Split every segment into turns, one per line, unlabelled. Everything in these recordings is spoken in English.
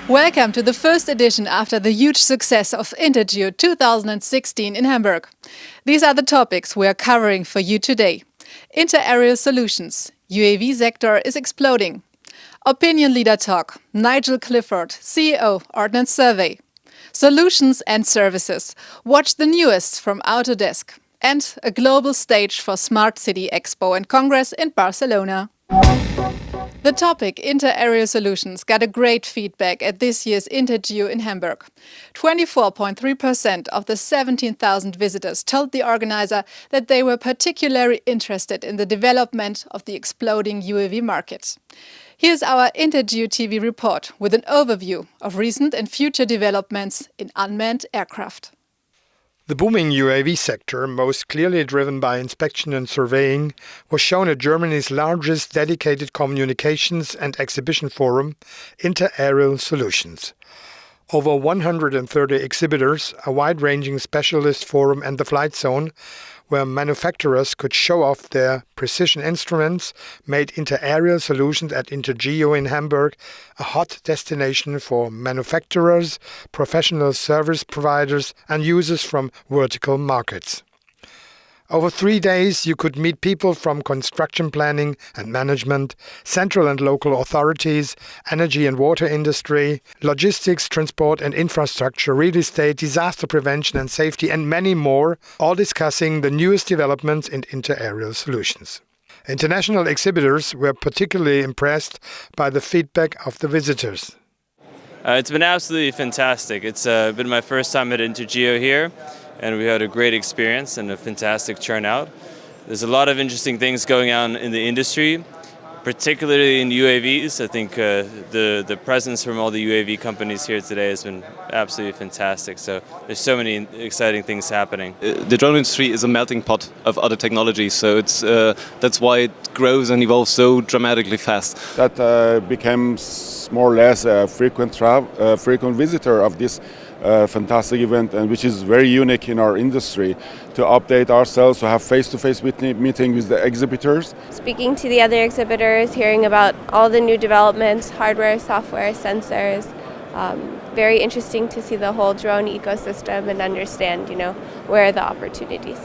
Welcome to the first edition after the huge success of INTERGEO 2016 in Hamburg. These are the topics we are covering for you today. Inter-aerial solutions. UAV sector is exploding. Opinion leader talk. Nigel Clifford, CEO, Ordnance Survey. Solutions and services. Watch the newest from Autodesk. And a global stage for Smart City Expo and Congress in Barcelona. The topic, inter-aerial solutions, got a great feedback at this year's INTERGEO in Hamburg. 24.3% of the 17,000 visitors told the organizer that they were particularly interested in the development of the exploding UAV market. Here's our INTERGEO TV report with an overview of recent and future developments in unmanned aircraft.
The booming UAV sector, most clearly driven by inspection and surveying, was shown at Germany's largest dedicated communications and exhibition forum, Inter-Aerial Solutions. Over 130 exhibitors, a wide-ranging specialist forum and the flight zone, where manufacturers could show off their precision instruments, made inter-aerial solutions at INTERGEO in Hamburg a hot destination for manufacturers, professional service providers and users from vertical markets. Over 3 days, you could meet people from construction planning and management, central and local authorities, energy and water industry, logistics, transport and infrastructure, real estate, disaster prevention and safety, and many more, all discussing the newest developments in inter-aerial solutions. International exhibitors were particularly impressed by the feedback of the visitors.
It's been absolutely fantastic. It's been my first time at INTERGEO here, and we had a great experience and a fantastic turnout. There's a lot of interesting things going on in the industry, particularly in UAVs. I think the presence from all the UAV companies here today has been absolutely fantastic. So there's so many exciting things happening.
The drone industry is a melting pot of other technologies, so that's why it grows and evolves so dramatically fast.
That becomes more or less a frequent visitor of this fantastic event, and which is very unique in our industry, to update ourselves, to have face-to-face meeting with the exhibitors.
Speaking to the other exhibitors, hearing about all the new developments, hardware, software, sensors. Very interesting to see the whole drone ecosystem and understand, where are the opportunities.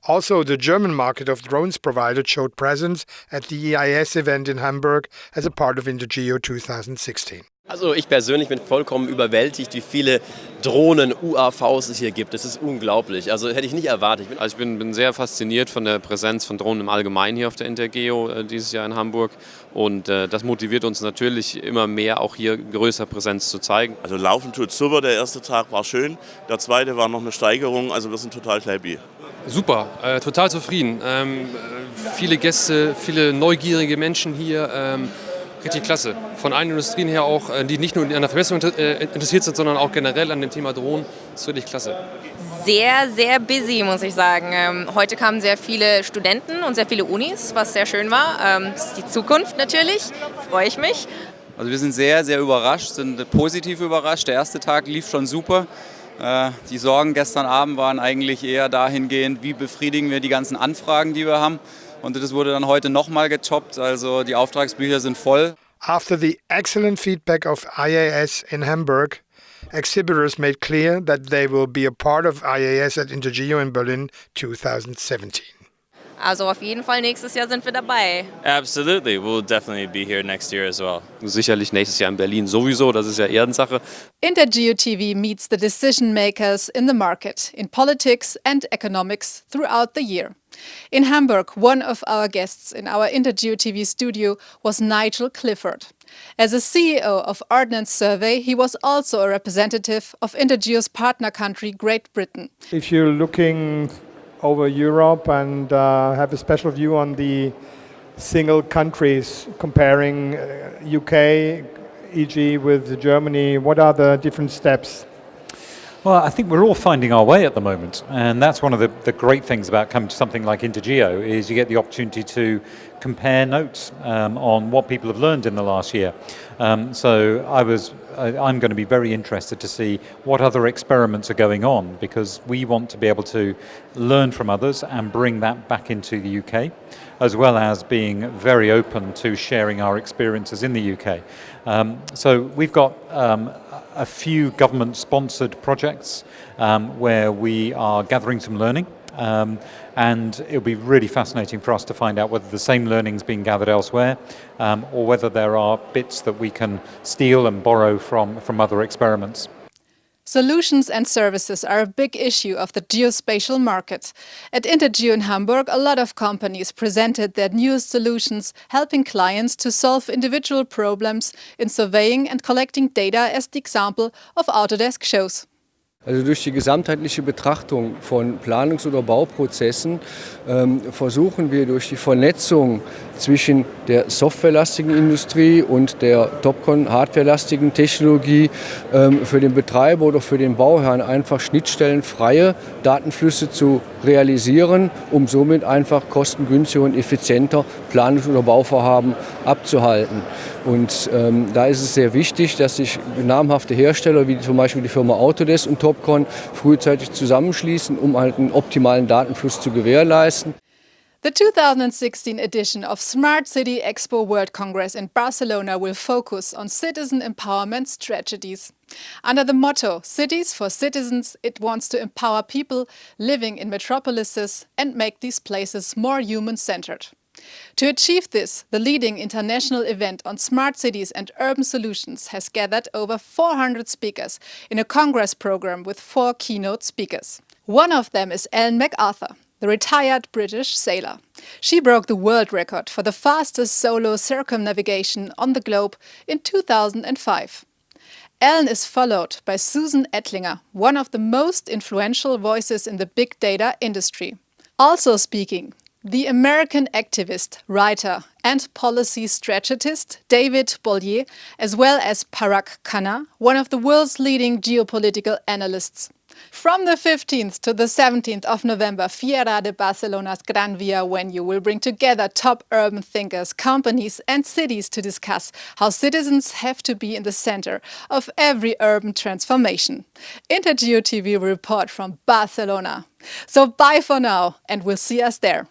Also, the German market of drones provided showed presence at the EIS event in Hamburg as a part of INTERGEO 2016.
Also ich persönlich bin vollkommen überwältigt, wie viele Drohnen, UAVs es hier gibt. Das ist unglaublich. Also hätte ich nicht erwartet.
Also ich bin sehr fasziniert von der Präsenz von Drohnen im Allgemeinen hier auf der INTERGEO dieses Jahr in Hamburg. Und das motiviert uns natürlich immer mehr, auch hier größere Präsenz zu zeigen.
Also laufen tut super, der erste Tag war schön, der zweite war noch eine Steigerung, also wir sind total happy.
Super, total zufrieden. Viele Gäste, viele neugierige Menschen hier. Richtig klasse. Von allen Industrien her auch, die nicht nur an der Verbesserung interessiert sind, sondern auch generell an dem Thema Drohnen. Das ist wirklich klasse.
Sehr, sehr busy, muss ich sagen. Heute kamen sehr viele Studenten und sehr viele Unis, was sehr schön war. Das ist die Zukunft natürlich, freue ich mich.
Also wir sind sehr, sehr überrascht, sind positiv überrascht. Der erste Tag lief schon super. Die Sorgen gestern Abend waren eigentlich eher dahingehend, wie befriedigen wir die ganzen Anfragen, die wir haben. Und das wurde dann heute nochmal getoppt, also die Auftragsbücher sind voll.
After the excellent feedback of IAS in Hamburg, exhibitors made clear that they will be a part of IAS at INTERGEO in Berlin 2017.
Also auf jeden Fall nächstes Jahr sind wir dabei.
Absolutely, we'll definitely be here next year as well.
Sicherlich nächstes Jahr in Berlin sowieso, das ist ja Ehrensache.
INTERGEO TV meets the decision makers in the market, in politics and economics throughout the year. In Hamburg, one of our guests in our INTERGEO TV studio was Nigel Clifford. As a CEO of Ordnance Survey, he was also a representative of INTERGEO's partner country, Great Britain.
If you're looking over Europe and have a special view on the single countries, comparing UK, e.g. with Germany, what are the different steps?
Well, I think we're all finding our way at the moment, and that's one of the great things about coming to something like INTERGEO is you get the opportunity to compare notes on what people have learned in the last year. So I was I'm going to be very interested to see what other experiments are going on, because we want to be able to learn from others and bring that back into the UK, as well as being very open to sharing our experiences in the UK. So we've got a few government-sponsored projects where we are gathering some learning. And it'll be really fascinating for us to find out whether the same learning is being gathered elsewhere, or whether there are bits that we can steal and borrow from other experiments.
Solutions and services are a big issue of the geospatial market. At INTERGEO in Hamburg, a lot of companies presented their newest solutions, helping clients to solve individual problems in surveying and collecting data, as the example of Autodesk shows.
Also durch die gesamtheitliche Betrachtung von Planungs- oder Bauprozessen versuchen wir durch die Vernetzung zwischen der softwarelastigen Industrie und der Topcon-hardwarelastigen Technologie für den Betreiber oder für den Bauherrn einfach schnittstellenfreie Datenflüsse zu realisieren, um somit einfach kostengünstiger und effizienter Planungs- oder Bauvorhaben abzuhalten. Und da ist es sehr wichtig, dass sich namhafte Hersteller wie zum Beispiel die Firma Autodesk und Topcon frühzeitig zusammenschließen, um halt einen optimalen Datenfluss zu gewährleisten.
The 2016 edition of Smart City Expo World Congress in Barcelona will focus on citizen empowerment strategies. Under the motto "Cities for Citizens", it wants to empower people living in metropolises and make these places more human-centered. To achieve this, the leading international event on smart cities and urban solutions has gathered over 400 speakers in a congress program with 4 keynote speakers. One of them is Ellen MacArthur, the retired British sailor. She broke the world record for the fastest solo circumnavigation on the globe in 2005. Ellen is followed by Susan Ettlinger, one of the most influential voices in the big data industry. Also speaking, the American activist, writer and policy strategist David Bollier, as well as Parag Khanna, one of the world's leading geopolitical analysts. From the 15th to the 17th of November, Fiera de Barcelona's Gran Via venue will bring together top urban thinkers, companies and cities to discuss how citizens have to be in the center of every urban transformation. INTERGEO TV will report from Barcelona. So bye for now, and we'll see us there.